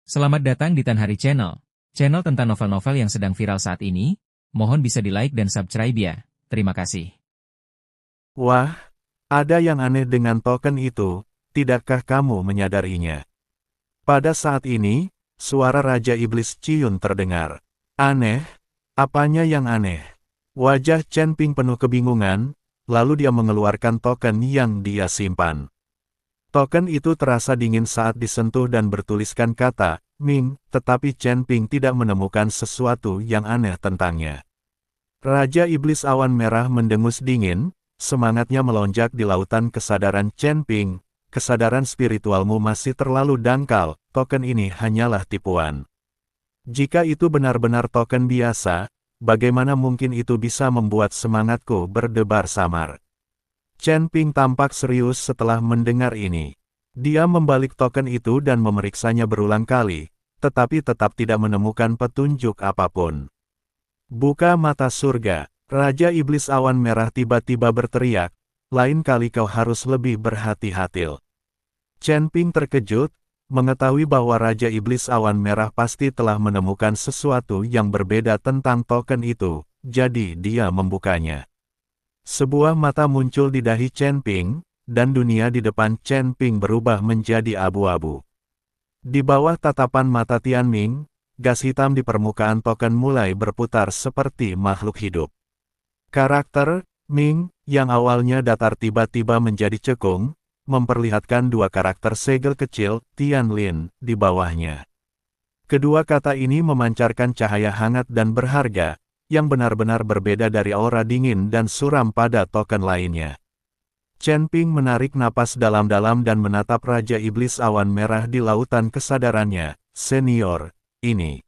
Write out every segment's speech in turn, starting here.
Selamat datang di Tan Hari Channel. Channel tentang novel-novel yang sedang viral saat ini. Mohon bisa di-like dan subscribe ya. Terima kasih. Wah, ada yang aneh dengan token itu, tidakkah kamu menyadarinya? Pada saat ini, suara Raja Iblis Ciyun terdengar. Aneh? Apanya yang aneh? Wajah Chen Ping penuh kebingungan, lalu dia mengeluarkan token yang dia simpan. Token itu terasa dingin saat disentuh dan bertuliskan kata, Ming, tetapi Chen Ping tidak menemukan sesuatu yang aneh tentangnya. Raja Iblis Awan Merah mendengus dingin, semangatnya melonjak di lautan kesadaran Chen Ping. Kesadaran spiritualmu masih terlalu dangkal, token ini hanyalah tipuan. Jika itu benar-benar token biasa, bagaimana mungkin itu bisa membuat semangatku berdebar samar? Chen Ping tampak serius setelah mendengar ini. Dia membalik token itu dan memeriksanya berulang kali, tetapi tetap tidak menemukan petunjuk apapun. Buka mata surga, Raja Iblis Awan Merah tiba-tiba berteriak, lain kali kau harus lebih berhati-hati. Chen Ping terkejut, mengetahui bahwa Raja Iblis Awan Merah pasti telah menemukan sesuatu yang berbeda tentang token itu, jadi dia membukanya. Sebuah mata muncul di dahi Chen Ping, dan dunia di depan Chen Ping berubah menjadi abu-abu. Di bawah tatapan mata Tianming, gas hitam di permukaan token mulai berputar seperti makhluk hidup. Karakter Ming, yang awalnya datar tiba-tiba menjadi cekung, memperlihatkan dua karakter segel kecil, Tianlin, di bawahnya. Kedua kata ini memancarkan cahaya hangat dan berharga, yang benar-benar berbeda dari aura dingin dan suram pada token lainnya. Chen Ping menarik napas dalam-dalam dan menatap Raja Iblis Awan Merah di lautan kesadarannya. Senior, ini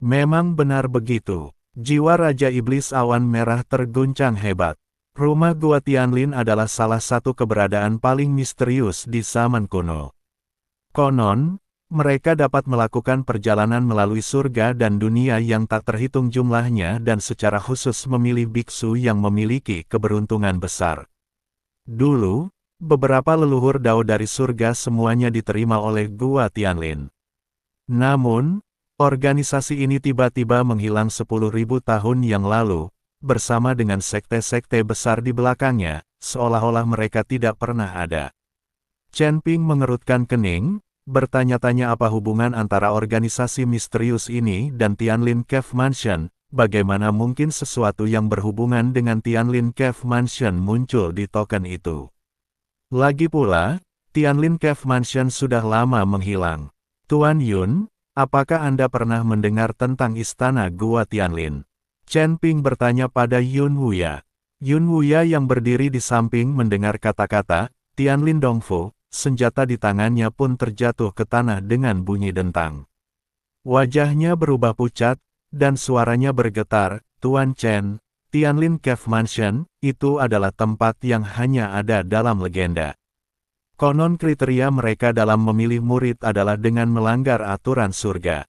memang benar begitu. Jiwa Raja Iblis Awan Merah terguncang hebat. Rumah Gua Tianlin adalah salah satu keberadaan paling misterius di zaman kuno. Konon, mereka dapat melakukan perjalanan melalui surga dan dunia yang tak terhitung jumlahnya dan secara khusus memilih biksu yang memiliki keberuntungan besar. Dulu, beberapa leluhur Dao dari surga semuanya diterima oleh Gua Tianlin. Namun, organisasi ini tiba-tiba menghilang 10.000 tahun yang lalu, bersama dengan sekte-sekte besar di belakangnya, seolah-olah mereka tidak pernah ada. Chen Ping mengerutkan kening, bertanya-tanya apa hubungan antara organisasi misterius ini dan Tianlin Cave Mansion, bagaimana mungkin sesuatu yang berhubungan dengan Tianlin Cave Mansion muncul di token itu. Lagi pula, Tianlin Cave Mansion sudah lama menghilang. Tuan Yun, apakah Anda pernah mendengar tentang istana Gua Tianlin? Chen Ping bertanya pada Yun Wuya. Yun Wuya yang berdiri di samping mendengar kata-kata, Tianlin Dongfu, senjata di tangannya pun terjatuh ke tanah dengan bunyi dentang. Wajahnya berubah pucat, dan suaranya bergetar, Tuan Chen, Tianlin Cave Mansion, itu adalah tempat yang hanya ada dalam legenda. Konon kriteria mereka dalam memilih murid adalah dengan melanggar aturan surga.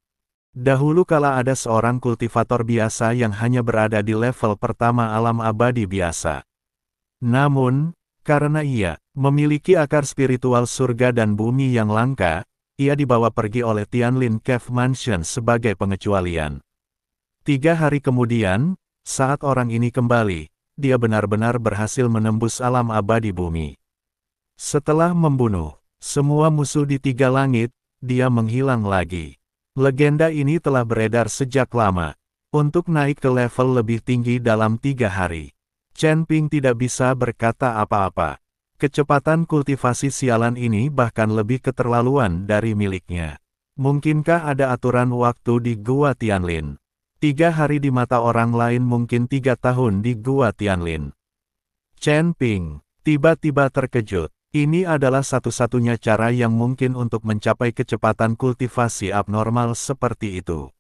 Dahulu kala ada seorang kultivator biasa yang hanya berada di level pertama alam abadi biasa. Namun, karena ia memiliki akar spiritual surga dan bumi yang langka, ia dibawa pergi oleh Tianlin Cave Mansion sebagai pengecualian. 3 hari kemudian, saat orang ini kembali, dia benar-benar berhasil menembus alam abadi bumi. Setelah membunuh semua musuh di 3 langit, dia menghilang lagi. Legenda ini telah beredar sejak lama. Untuk naik ke level lebih tinggi dalam 3 hari. Chen Ping tidak bisa berkata apa-apa. Kecepatan kultivasi sialan ini bahkan lebih keterlaluan dari miliknya. Mungkinkah ada aturan waktu di Gua Tianlin? 3 hari di mata orang lain mungkin 3 tahun di Gua Tianlin. Chen Ping tiba-tiba terkejut. Ini adalah satu-satunya cara yang mungkin untuk mencapai kecepatan kultivasi abnormal seperti itu.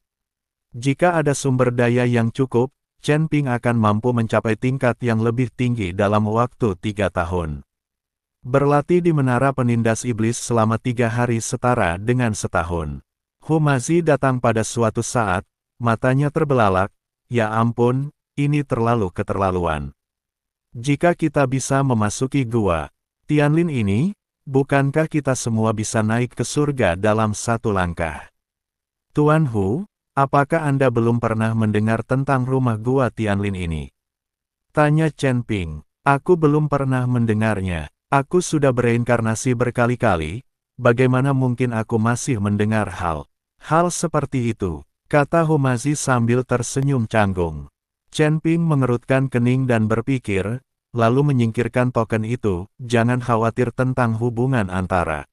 Jika ada sumber daya yang cukup, Chen Ping akan mampu mencapai tingkat yang lebih tinggi dalam waktu 3 tahun. Berlatih di menara penindas iblis selama 3 hari setara dengan setahun. Humazi datang pada suatu saat, matanya terbelalak, ya ampun, ini terlalu keterlaluan. Jika kita bisa memasuki gua Tianlin ini, bukankah kita semua bisa naik ke surga dalam 1 langkah? Tuan Hu, apakah Anda belum pernah mendengar tentang rumah gua Tianlin ini? Tanya Chen Ping. Aku belum pernah mendengarnya. Aku sudah bereinkarnasi berkali-kali, bagaimana mungkin aku masih mendengar hal seperti itu? Kata Humazi sambil tersenyum canggung. Chen Ping mengerutkan kening dan berpikir, lalu menyingkirkan token itu, jangan khawatir tentang hubungan antara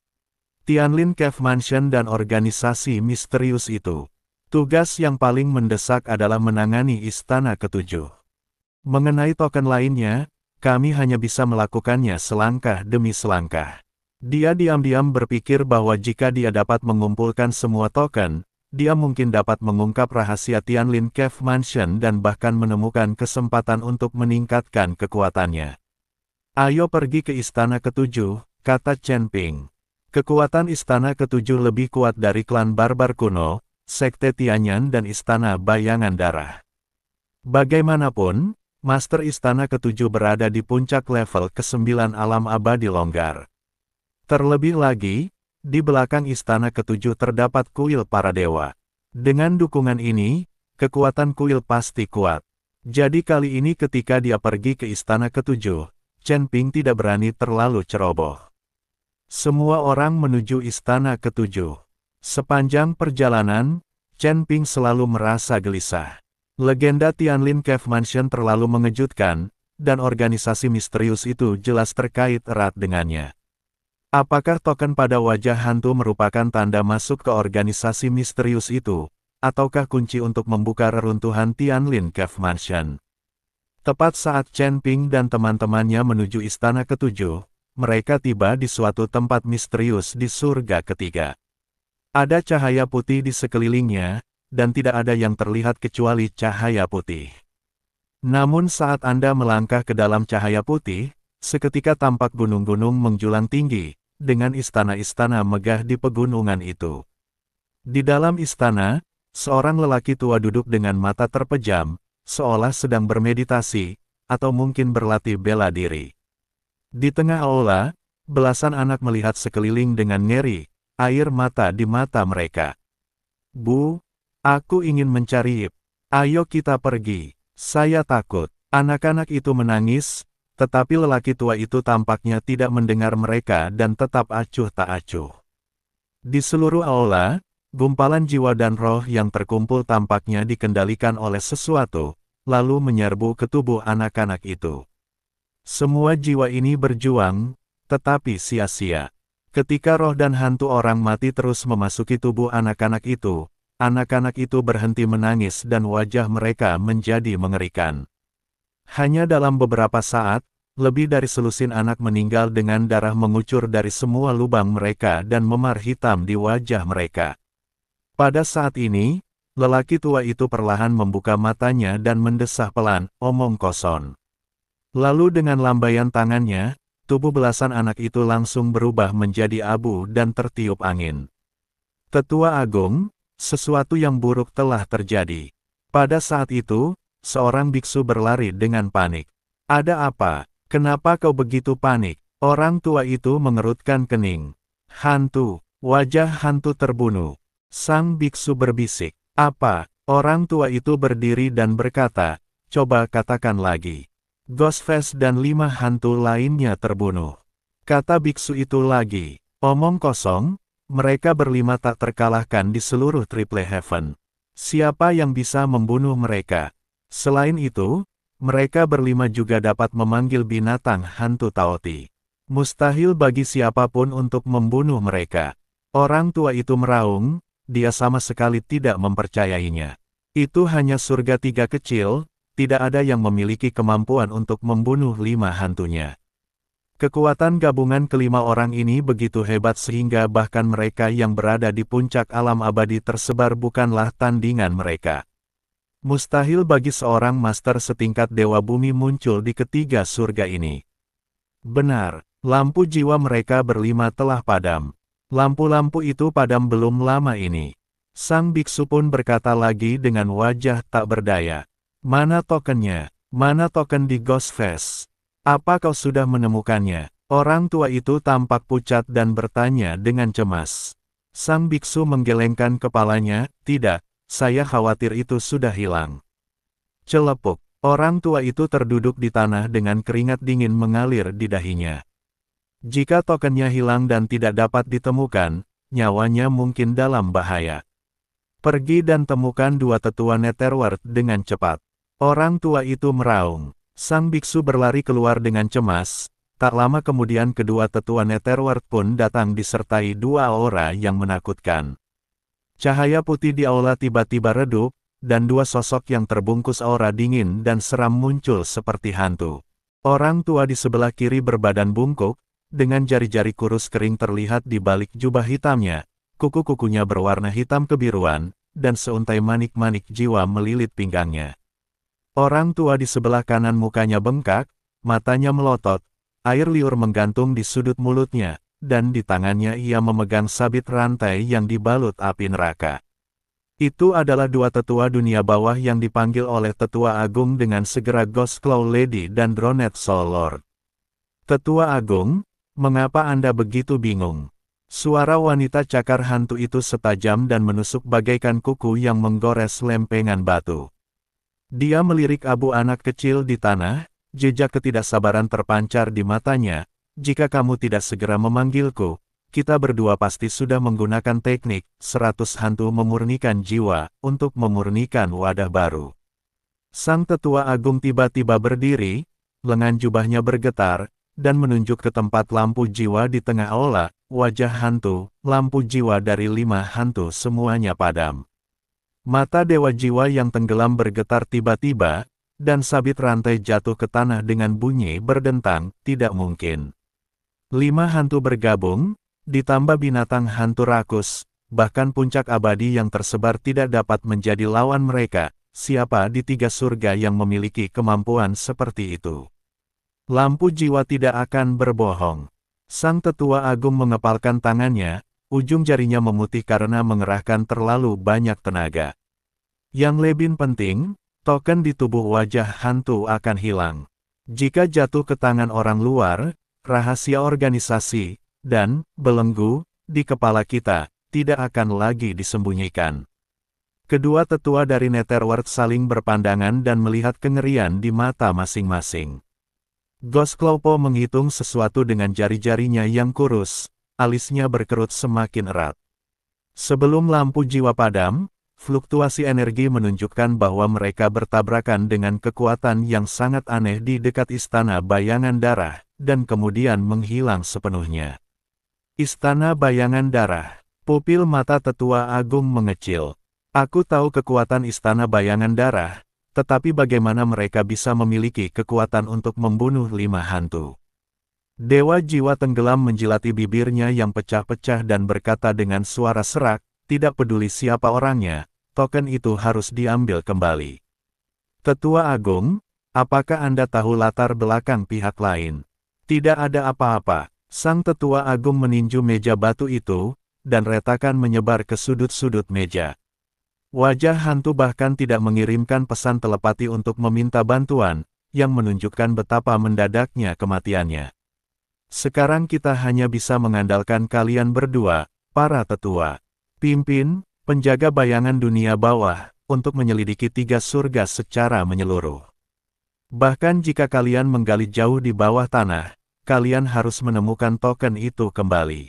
Tianlin Cave Mansion dan organisasi misterius itu. Tugas yang paling mendesak adalah menangani Istana Ketujuh. Mengenai token lainnya, kami hanya bisa melakukannya selangkah demi selangkah. Dia diam-diam berpikir bahwa jika dia dapat mengumpulkan semua token, dia mungkin dapat mengungkap rahasia Tianlin Cave Mansion dan bahkan menemukan kesempatan untuk meningkatkan kekuatannya. Ayo pergi ke Istana Ketujuh, kata Chen Ping. Kekuatan Istana Ketujuh lebih kuat dari klan barbar kuno, Sekte Tianyan dan Istana Bayangan Darah. Bagaimanapun, Master Istana Ketujuh berada di puncak level ke-9 alam abadi longgar. Terlebih lagi, di belakang Istana Ketujuh terdapat kuil para dewa. Dengan dukungan ini, kekuatan kuil pasti kuat. Jadi kali ini ketika dia pergi ke Istana Ketujuh, Chen Ping tidak berani terlalu ceroboh. Semua orang menuju Istana Ketujuh. Sepanjang perjalanan, Chen Ping selalu merasa gelisah. Legenda Tianlin Cave Mansion terlalu mengejutkan, dan organisasi misterius itu jelas terkait erat dengannya. Apakah token pada wajah hantu merupakan tanda masuk ke organisasi misterius itu, ataukah kunci untuk membuka reruntuhan Tianlin Cave Mansion? Tepat saat Chen Ping dan teman-temannya menuju Istana Ketujuh, mereka tiba di suatu tempat misterius di surga ketiga. Ada cahaya putih di sekelilingnya, dan tidak ada yang terlihat kecuali cahaya putih. Namun saat Anda melangkah ke dalam cahaya putih, seketika tampak gunung-gunung menjulang tinggi, dengan istana-istana megah di pegunungan itu. Di dalam istana, seorang lelaki tua duduk dengan mata terpejam, seolah sedang bermeditasi, atau mungkin berlatih bela diri. Di tengah aula, belasan anak melihat sekeliling dengan ngeri, air mata di mata mereka. Bu, aku ingin mencari Ip. Ayo kita pergi. Saya takut. Anak-anak itu menangis, tetapi lelaki tua itu tampaknya tidak mendengar mereka dan tetap acuh tak acuh. Di seluruh aula, gumpalan jiwa dan roh yang terkumpul tampaknya dikendalikan oleh sesuatu, lalu menyerbu ke tubuh anak-anak itu. Semua jiwa ini berjuang, tetapi sia-sia. Ketika roh dan hantu orang mati terus memasuki tubuh anak-anak itu berhenti menangis dan wajah mereka menjadi mengerikan. Hanya dalam beberapa saat, lebih dari selusin anak meninggal dengan darah mengucur dari semua lubang mereka dan memar hitam di wajah mereka. Pada saat ini, lelaki tua itu perlahan membuka matanya dan mendesah pelan, omong kosong. Lalu dengan lambaian tangannya, tubuh belasan anak itu langsung berubah menjadi abu dan tertiup angin. Tetua Agung, sesuatu yang buruk telah terjadi. Pada saat itu, seorang biksu berlari dengan panik. Ada apa? Kenapa kau begitu panik? Orang tua itu mengerutkan kening. Hantu, wajah hantu terbunuh. Sang biksu berbisik. Apa? Orang tua itu berdiri dan berkata, coba katakan lagi. Ghostface dan 5 hantu lainnya terbunuh. Kata biksu itu lagi. Omong kosong, mereka berlima tak terkalahkan di seluruh Triple Heaven. Siapa yang bisa membunuh mereka? Selain itu, mereka berlima juga dapat memanggil binatang hantu Taoti. Mustahil bagi siapapun untuk membunuh mereka. Orang tua itu meraung, dia sama sekali tidak mempercayainya. Itu hanya surga 3 kecil, tidak ada yang memiliki kemampuan untuk membunuh 5 hantunya. Kekuatan gabungan kelima orang ini begitu hebat sehingga bahkan mereka yang berada di puncak alam abadi tersebar bukanlah tandingan mereka. Mustahil bagi seorang master setingkat Dewa Bumi muncul di ketiga surga ini. Benar, lampu jiwa mereka berlima telah padam. Lampu-lampu itu padam belum lama ini. Sang biksu pun berkata lagi dengan wajah tak berdaya. Mana tokennya? Mana token di Ghostface? Apa kau sudah menemukannya? Orang tua itu tampak pucat dan bertanya dengan cemas. Sang biksu menggelengkan kepalanya, tidak, saya khawatir itu sudah hilang. Celepuk, orang tua itu terduduk di tanah dengan keringat dingin mengalir di dahinya. Jika tokennya hilang dan tidak dapat ditemukan, nyawanya mungkin dalam bahaya. Pergi dan temukan dua tetua Netherworld dengan cepat. Orang tua itu meraung. Sang biksu berlari keluar dengan cemas. Tak lama kemudian kedua tetua Netherworld pun datang disertai dua aura yang menakutkan. Cahaya putih di aula tiba-tiba redup, dan dua sosok yang terbungkus aura dingin dan seram muncul seperti hantu. Orang tua di sebelah kiri berbadan bungkuk, dengan jari-jari kurus kering terlihat di balik jubah hitamnya, kuku-kukunya berwarna hitam kebiruan, dan seuntai manik-manik jiwa melilit pinggangnya. Orang tua di sebelah kanan mukanya bengkak, matanya melotot, air liur menggantung di sudut mulutnya, dan di tangannya ia memegang sabit rantai yang dibalut api neraka. Itu adalah dua tetua dunia bawah yang dipanggil oleh Tetua Agung dengan segera Ghost Claw Lady dan Dronet Soul Lord. Tetua Agung, mengapa Anda begitu bingung? Suara wanita cakar hantu itu setajam dan menusuk bagaikan kuku yang menggores lempengan batu. Dia melirik abu anak kecil di tanah, jejak ketidaksabaran terpancar di matanya. Jika kamu tidak segera memanggilku, kita berdua pasti sudah menggunakan teknik 100 hantu memurnikan jiwa untuk memurnikan wadah baru. Sang tetua agung tiba-tiba berdiri, lengan jubahnya bergetar, dan menunjuk ke tempat lampu jiwa di tengah aula. Wajah hantu, lampu jiwa dari 5 hantu semuanya padam. Mata dewa jiwa yang tenggelam bergetar tiba-tiba, dan sabit rantai jatuh ke tanah dengan bunyi berdentang, tidak mungkin. 5 hantu bergabung, ditambah binatang hantu rakus, bahkan puncak abadi yang tersebar tidak dapat menjadi lawan mereka. Siapa di 3 surga yang memiliki kemampuan seperti itu? Lampu jiwa tidak akan berbohong. Sang tetua agung mengepalkan tangannya, ujung jarinya memutih karena mengerahkan terlalu banyak tenaga. Yang lebih penting, token di tubuh wajah hantu akan hilang. Jika jatuh ke tangan orang luar, rahasia organisasi, dan belenggu di kepala kita tidak akan lagi disembunyikan. Kedua tetua dari Netherworld saling berpandangan dan melihat kengerian di mata masing-masing. Ghost Claw Po menghitung sesuatu dengan jari-jarinya yang kurus, alisnya berkerut semakin erat. Sebelum lampu jiwa padam, fluktuasi energi menunjukkan bahwa mereka bertabrakan dengan kekuatan yang sangat aneh di dekat Istana Bayangan Darah, dan kemudian menghilang sepenuhnya. Istana Bayangan Darah. Pupil mata tetua agung mengecil. Aku tahu kekuatan Istana Bayangan Darah, tetapi bagaimana mereka bisa memiliki kekuatan untuk membunuh 5 hantu? Dewa jiwa tenggelam menjilati bibirnya yang pecah-pecah dan berkata dengan suara serak, tidak peduli siapa orangnya, token itu harus diambil kembali. Tetua Agung, apakah Anda tahu latar belakang pihak lain? Tidak ada apa-apa. Sang tetua agung meninju meja batu itu, dan retakan menyebar ke sudut-sudut meja. Wajah hantu bahkan tidak mengirimkan pesan telepati untuk meminta bantuan, yang menunjukkan betapa mendadaknya kematiannya. Sekarang kita hanya bisa mengandalkan kalian berdua, para tetua. Pimpin, penjaga bayangan dunia bawah, untuk menyelidiki 3 surga secara menyeluruh. Bahkan jika kalian menggali jauh di bawah tanah, kalian harus menemukan token itu kembali.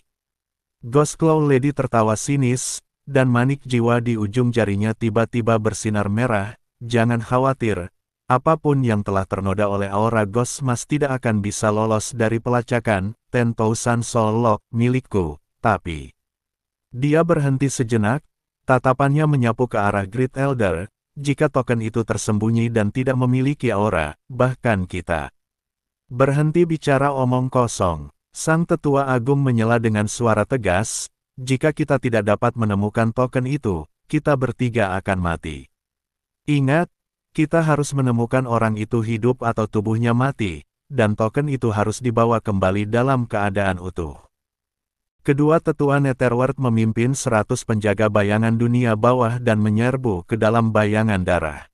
Ghost Claw Lady tertawa sinis, dan manik jiwa di ujung jarinya tiba-tiba bersinar merah. Jangan khawatir, apapun yang telah ternoda oleh aura Ghost Mas tidak akan bisa lolos dari pelacakan 10,000 Soul Lock milikku, tapi... Dia berhenti sejenak, tatapannya menyapu ke arah Great Elder. Jika token itu tersembunyi dan tidak memiliki aura, bahkan kita berhenti bicara omong kosong. Sang tetua agung menyela dengan suara tegas, jika kita tidak dapat menemukan token itu, kita bertiga akan mati. Ingat, kita harus menemukan orang itu hidup atau tubuhnya mati, dan token itu harus dibawa kembali dalam keadaan utuh. Kedua tetua Netherworld memimpin 100 penjaga bayangan dunia bawah dan menyerbu ke dalam bayangan darah.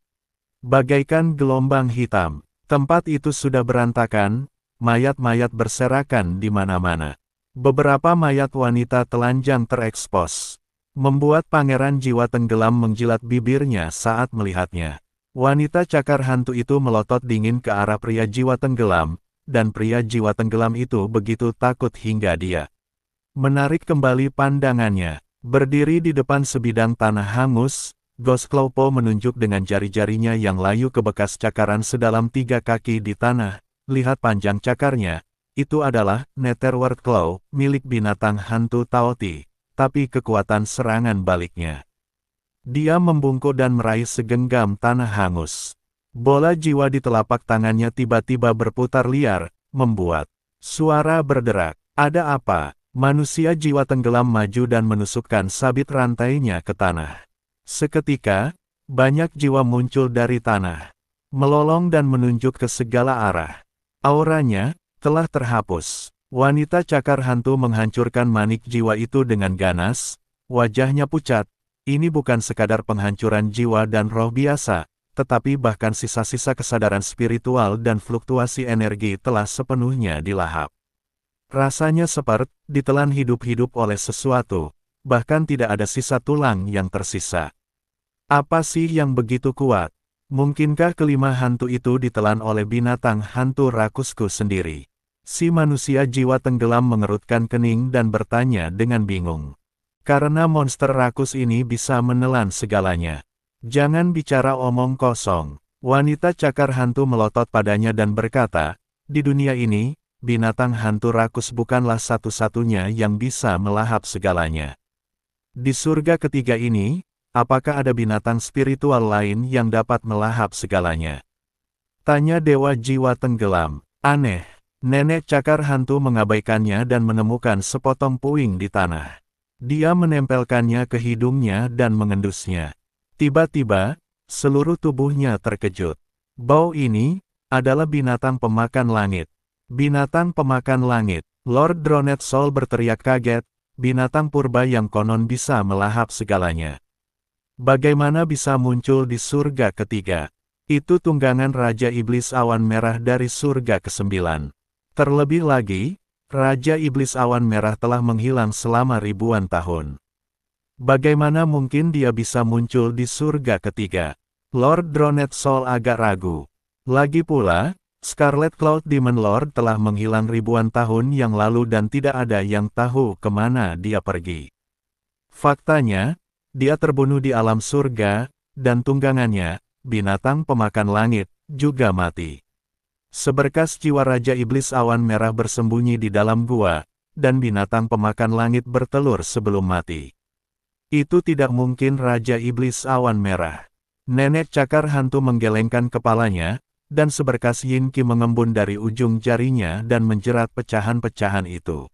Bagaikan gelombang hitam, tempat itu sudah berantakan, mayat-mayat berserakan di mana-mana. Beberapa mayat wanita telanjang terekspos, membuat pangeran jiwa tenggelam menjilat bibirnya saat melihatnya. Wanita cakar hantu itu melotot dingin ke arah pria jiwa tenggelam, dan pria jiwa tenggelam itu begitu takut hingga dia menarik kembali pandangannya. Berdiri di depan sebidang tanah hangus, Ghost Clawpaw menunjuk dengan jari-jarinya yang layu ke bekas cakaran sedalam 3 kaki di tanah. Lihat panjang cakarnya, itu adalah Netherworld Claw, milik binatang hantu Taoti, tapi kekuatan serangan baliknya. Dia membungkuk dan meraih segenggam tanah hangus. Bola jiwa di telapak tangannya tiba-tiba berputar liar, membuat suara berderak. Ada apa? Manusia jiwa tenggelam maju dan menusukkan sabit rantainya ke tanah. Seketika, banyak jiwa muncul dari tanah, melolong dan menunjuk ke segala arah. Auranya telah terhapus. Wanita cakar hantu menghancurkan manik jiwa itu dengan ganas, wajahnya pucat. Ini bukan sekadar penghancuran jiwa dan roh biasa, tetapi bahkan sisa-sisa kesadaran spiritual dan fluktuasi energi telah sepenuhnya dilahap. Rasanya seperti ditelan hidup-hidup oleh sesuatu, bahkan tidak ada sisa tulang yang tersisa. Apa sih yang begitu kuat? Mungkinkah kelima hantu itu ditelan oleh binatang hantu rakusku sendiri? Si manusia jiwa tenggelam mengerutkan kening dan bertanya dengan bingung. Karena monster rakus ini bisa menelan segalanya. Jangan bicara omong kosong. Wanita cakar hantu melotot padanya dan berkata, di dunia ini, binatang hantu rakus bukanlah satu-satunya yang bisa melahap segalanya. Di surga ketiga ini, apakah ada binatang spiritual lain yang dapat melahap segalanya? Tanya dewa jiwa tenggelam. Aneh. Nenek cakar hantu mengabaikannya dan menemukan sepotong puing di tanah. Dia menempelkannya ke hidungnya dan mengendusnya. Tiba-tiba, seluruh tubuhnya terkejut. Bau ini adalah binatang pemakan langit. Binatang pemakan langit. Lord Dronet Soul berteriak kaget, binatang purba yang konon bisa melahap segalanya. Bagaimana bisa muncul di surga ketiga? Itu tunggangan Raja Iblis Awan Merah dari surga ke-9. Terlebih lagi, Raja Iblis Awan Merah telah menghilang selama ribuan tahun. Bagaimana mungkin dia bisa muncul di surga ketiga? Lord Dronet Soul agak ragu. Lagi pula, Scarlet Cloud Demon Lord telah menghilang ribuan tahun yang lalu dan tidak ada yang tahu kemana dia pergi. Faktanya, dia terbunuh di alam surga, dan tunggangannya, binatang pemakan langit, juga mati. Seberkas jiwa Raja Iblis Awan Merah bersembunyi di dalam gua, dan binatang pemakan langit bertelur sebelum mati. Itu tidak mungkin Raja Iblis Awan Merah. Nenek cakar hantu menggelengkan kepalanya, dan seberkas Yinki mengembun dari ujung jarinya dan menjerat pecahan-pecahan itu.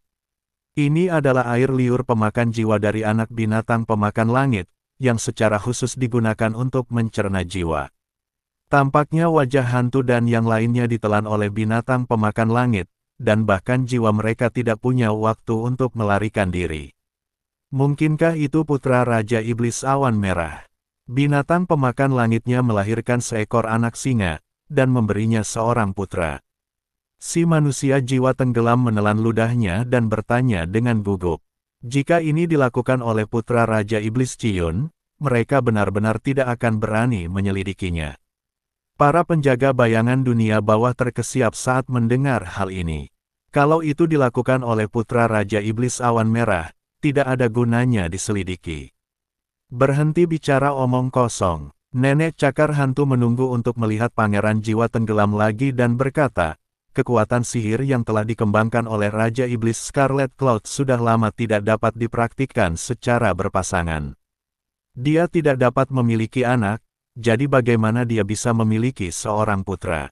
Ini adalah air liur pemakan jiwa dari anak binatang pemakan langit, yang secara khusus digunakan untuk mencerna jiwa. Tampaknya wajah hantu dan yang lainnya ditelan oleh binatang pemakan langit, dan bahkan jiwa mereka tidak punya waktu untuk melarikan diri. Mungkinkah itu putra Raja Iblis Awan Merah? Binatang pemakan langitnya melahirkan seekor anak singa, dan memberinya seorang putra. Si manusia jiwa tenggelam menelan ludahnya dan bertanya dengan gugup. Jika ini dilakukan oleh putra Raja Iblis Ciyun, mereka benar-benar tidak akan berani menyelidikinya. Para penjaga bayangan dunia bawah terkesiap saat mendengar hal ini. Kalau itu dilakukan oleh putra Raja Iblis Awan Merah, tidak ada gunanya diselidiki. Berhenti bicara omong kosong. Nenek cakar hantu menunggu untuk melihat pangeran jiwa tenggelam lagi dan berkata, kekuatan sihir yang telah dikembangkan oleh Raja Iblis Scarlet Cloud sudah lama tidak dapat dipraktikkan secara berpasangan. Dia tidak dapat memiliki anak, jadi bagaimana dia bisa memiliki seorang putra?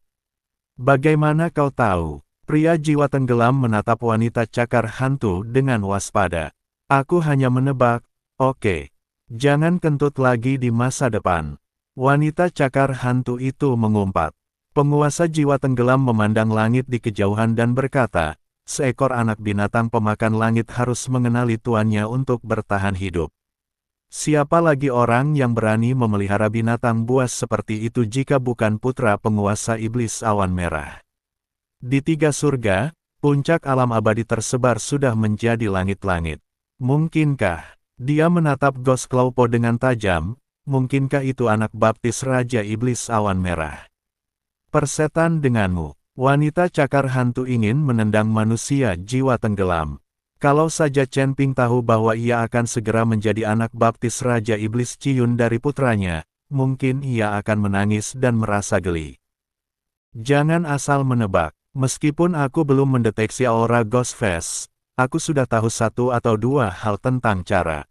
Bagaimana kau tahu? Pria jiwa tenggelam menatap wanita cakar hantu dengan waspada. Aku hanya menebak, oke. Jangan kentut lagi di masa depan. Wanita cakar hantu itu mengumpat. Penguasa jiwa tenggelam memandang langit di kejauhan dan berkata, seekor anak binatang pemakan langit harus mengenali tuannya untuk bertahan hidup. Siapa lagi orang yang berani memelihara binatang buas seperti itu jika bukan putra penguasa Iblis Awan Merah? Di 3 surga, Puncak alam abadi tersebar sudah menjadi langit-langit. Mungkinkah dia menatap Ghost Claw Po dengan tajam? Mungkinkah itu anak baptis Raja Iblis Awan Merah? Persetan denganmu. Wanita cakar hantu ingin menendang manusia jiwa tenggelam. Kalau saja Chen Ping tahu bahwa ia akan segera menjadi anak baptis Raja Iblis Ciyun dari putranya, mungkin ia akan menangis dan merasa geli. Jangan asal menebak. Meskipun aku belum mendeteksi aura Ghost Face, aku sudah tahu satu atau dua hal tentang cara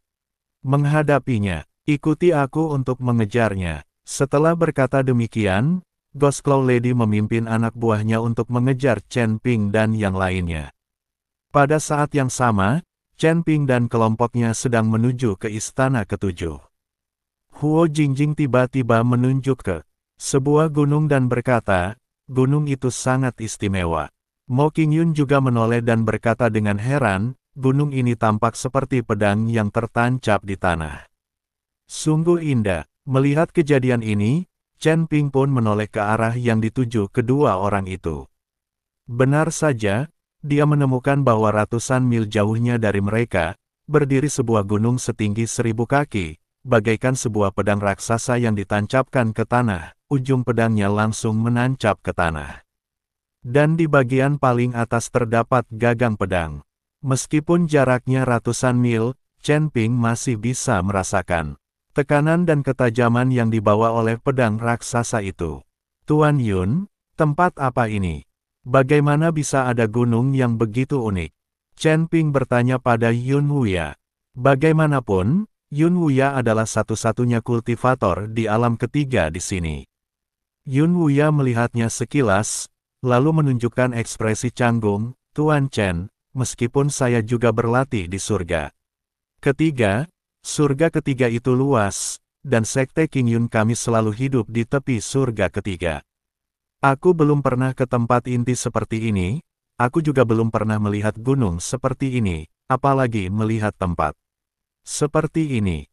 menghadapinya. Ikuti aku untuk mengejarnya. Setelah berkata demikian, Ghost Claw Lady memimpin anak buahnya untuk mengejar Chen Ping dan yang lainnya. Pada saat yang sama, Chen Ping dan kelompoknya sedang menuju ke istana ketujuh. Huo Jingjing tiba-tiba menunjuk ke sebuah gunung dan berkata, gunung itu sangat istimewa. Mo Qingyun juga menoleh dan berkata dengan heran, gunung ini tampak seperti pedang yang tertancap di tanah. Sungguh indah. Melihat kejadian ini, Chen Ping pun menoleh ke arah yang dituju kedua orang itu. Benar saja, dia menemukan bahwa ratusan mil jauhnya dari mereka, berdiri sebuah gunung setinggi 1000 kaki, bagaikan sebuah pedang raksasa yang ditancapkan ke tanah. Ujung pedangnya langsung menancap ke tanah. Dan di bagian paling atas terdapat gagang pedang. Meskipun jaraknya ratusan mil, Chen Ping masih bisa merasakan tekanan dan ketajaman yang dibawa oleh pedang raksasa itu. Tuan Yun, tempat apa ini? Bagaimana bisa ada gunung yang begitu unik? Chen Ping bertanya pada Yun Wuya. Bagaimanapun, Yun Wuya adalah satu-satunya kultivator di alam ketiga di sini. Yun Wuya melihatnya sekilas, lalu menunjukkan ekspresi canggung, Tuan Chen, meskipun saya juga berlatih di surga ketiga itu luas, dan Sekte Qingyun kami selalu hidup di tepi surga ketiga. Aku belum pernah ke tempat inti seperti ini, aku juga belum pernah melihat gunung seperti ini, apalagi melihat tempat seperti ini.